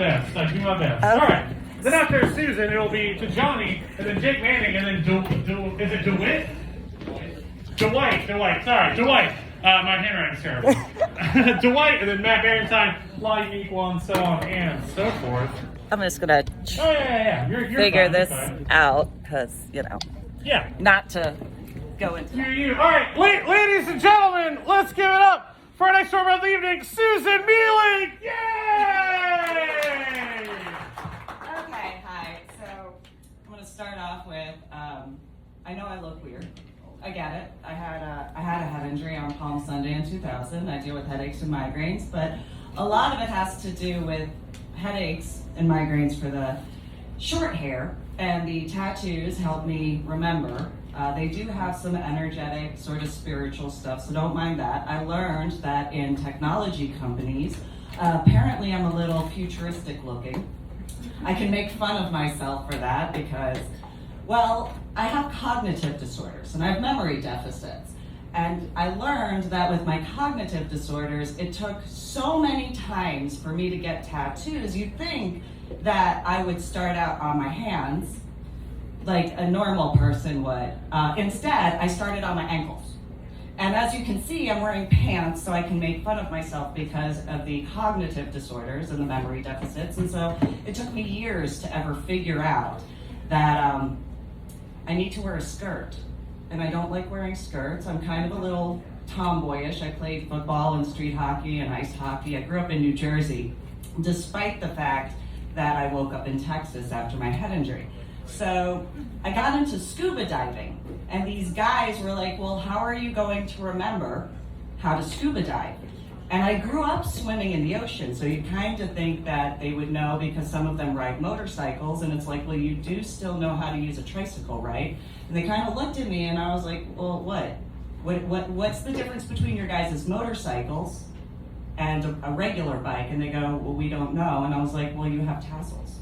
best. I do my best. Okay. All right. Then after Susan, it'll be to Johnny, and then Jake Manning, and then is it DeWitt? Dwight. Sorry, Dwight. My handwriting's terrible. Dwight, and then Matt Barentine, law unique one, so on and so forth. I'm just gonna You're figure fine, this you're fine. out because Yeah. not to go into. You. All right, ladies and gentlemen, let's give it up for our next program of the evening, Susan Mealing. Yay! Okay, hi. So I'm gonna start off with. I know I look weird. I get it. I had a head injury on Palm Sunday in 2000. I deal with headaches and migraines, but a lot of it has to do with headaches and migraines for the short hair, and the tattoos help me remember. They do have some energetic, sort of spiritual stuff, so don't mind that. I learned that in technology companies, apparently I'm a little futuristic looking. I can make fun of myself for that because, well, I have cognitive disorders and I have memory deficits. And I learned that with my cognitive disorders, it took so many times for me to get tattoos. You'd think that I would start out on my hands like a normal person would. Instead, I started on my ankles. And as you can see, I'm wearing pants so I can make fun of myself because of the cognitive disorders and the memory deficits. And so it took me years to ever figure out that I need to wear a skirt. And I don't like wearing skirts. I'm kind of a little tomboyish. I played football and street hockey and ice hockey. I grew up in New Jersey, despite the fact that I woke up in Texas after my head injury. So I got into scuba diving, and these guys were like, well, how are you going to remember how to scuba dive? And I grew up swimming in the ocean, so you kind of think that they would know because some of them ride motorcycles, and it's like, well, you do still know how to use a tricycle, right? And they kind of looked at me, and I was like, well, what's the difference between your guys' motorcycles and a regular bike? And they go, well, we don't know. And I was like, well, you have tassels.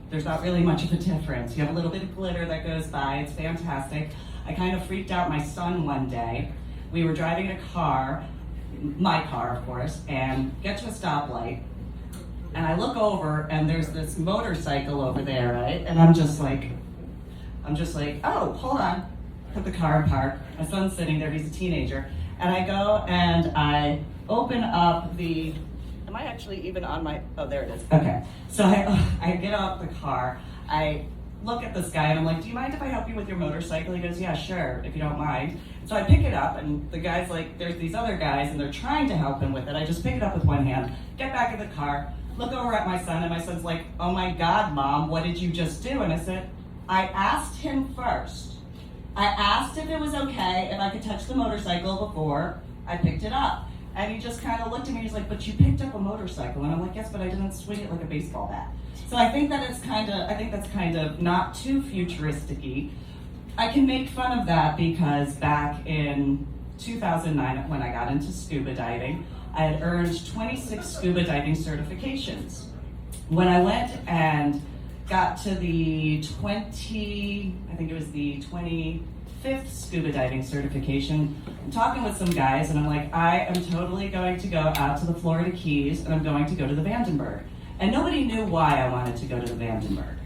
There's not really much of a difference. You have a little bit of glitter that goes by. It's fantastic. I kind of freaked out my son one day. We were driving in a car, my car, of course, and get to a stoplight. And I look over, and there's this motorcycle over there, right? And I'm just like, oh, hold on. Put the car in park. My son's sitting there. He's a teenager. And I go and I open up the. Am I actually even on my, oh, there it is. Okay. So I get out the car, I look at this guy and I'm like, do you mind if I help you with your motorcycle? He goes, yeah, sure, if you don't mind. So I pick it up and the guy's like, there's these other guys and they're trying to help him with it. I just pick it up with one hand, get back in the car, look over at my son, and my son's like, oh my God, Mom, what did you just do? And I said, I asked him first. I asked if it was okay if I could touch the motorcycle before I picked it up. And he just kind of looked at me, he's like, but you picked up a motorcycle. And I'm like, yes, but I didn't swing it like a baseball bat. So I think that's kind of not too futuristic-y. I can make fun of that because back in 2009, when I got into scuba diving, I had earned 26 scuba diving certifications. When I went and got to the 25th scuba diving certification, I'm talking with some guys and I'm like, I am totally going to go out to the Florida Keys and I'm going to go to the Vandenberg. And nobody knew why I wanted to go to the Vandenberg.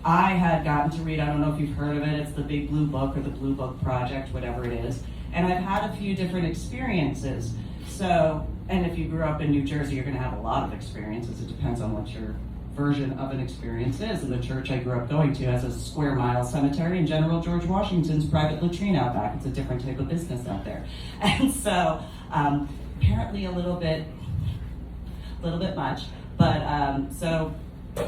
I had gotten to read, I don't know if you've heard of it, it's the Big Blue Book or the Blue Book Project, whatever it is. And I've had a few different experiences. So, and if you grew up in New Jersey, you're gonna have a lot of experiences. It depends on what your version of an experience is. And the church I grew up going to has a square mile cemetery and General George Washington's private latrine out back. It's a different type of business out there. And so apparently a little bit much, but so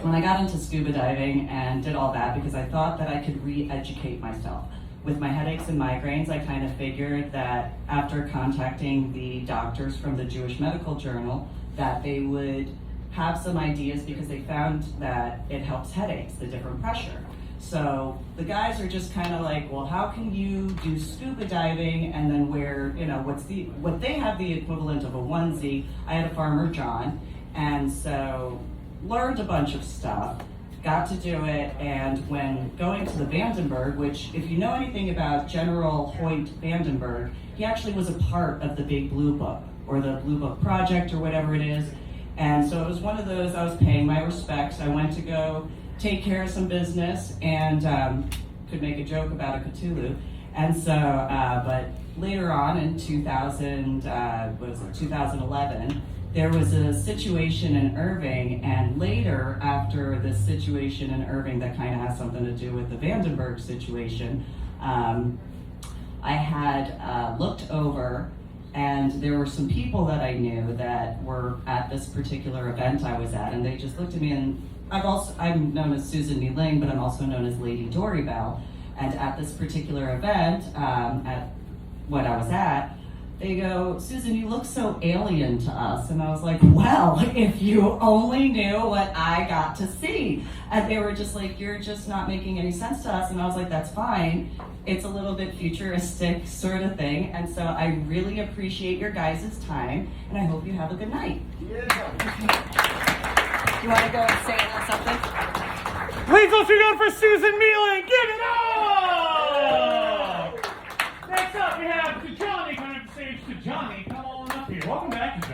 when I got into scuba diving and did all that because I thought that I could re-educate myself. With my headaches and migraines, I kind of figured that after contacting the doctors from the Jewish Medical Journal that they would have some ideas because they found that it helps headaches, the different pressure. So the guys are just kind of like, well, how can you do scuba diving and then wear, what they have the equivalent of a onesie. I had a Farmer John, and so learned a bunch of stuff, got to do it, and when going to the Vandenberg, which if you know anything about General Hoyt Vandenberg, he actually was a part of the Big Blue Book, or the Blue Book Project, or whatever it is. And so it was one of those, I was paying my respects. I went to go take care of some business and could make a joke about a Cthulhu. And so, but later on in 2011, there was a situation in Irving, and later, after this situation in Irving that kind of has something to do with the Vandenberg situation, I had looked over, and there were some people that I knew that were at this particular event I was at, and they just looked at me, and I'm known as Susan Mealing, but I'm also known as Lady Dory Bell. And at this particular event, at what I was at, they go, Susan, you look so alien to us. And I was like, well, if you only knew what I got to see. And they were just like, you're just not making any sense to us. And I was like, that's fine. It's a little bit futuristic sort of thing. And so I really appreciate your guys' time, and I hope you have a good night. Yeah. You want to go and say something? Please let's be going for Susan Mealing. Give it up! Next up, we have Johnny coming up to stage. Johnny, come on up here. Welcome back.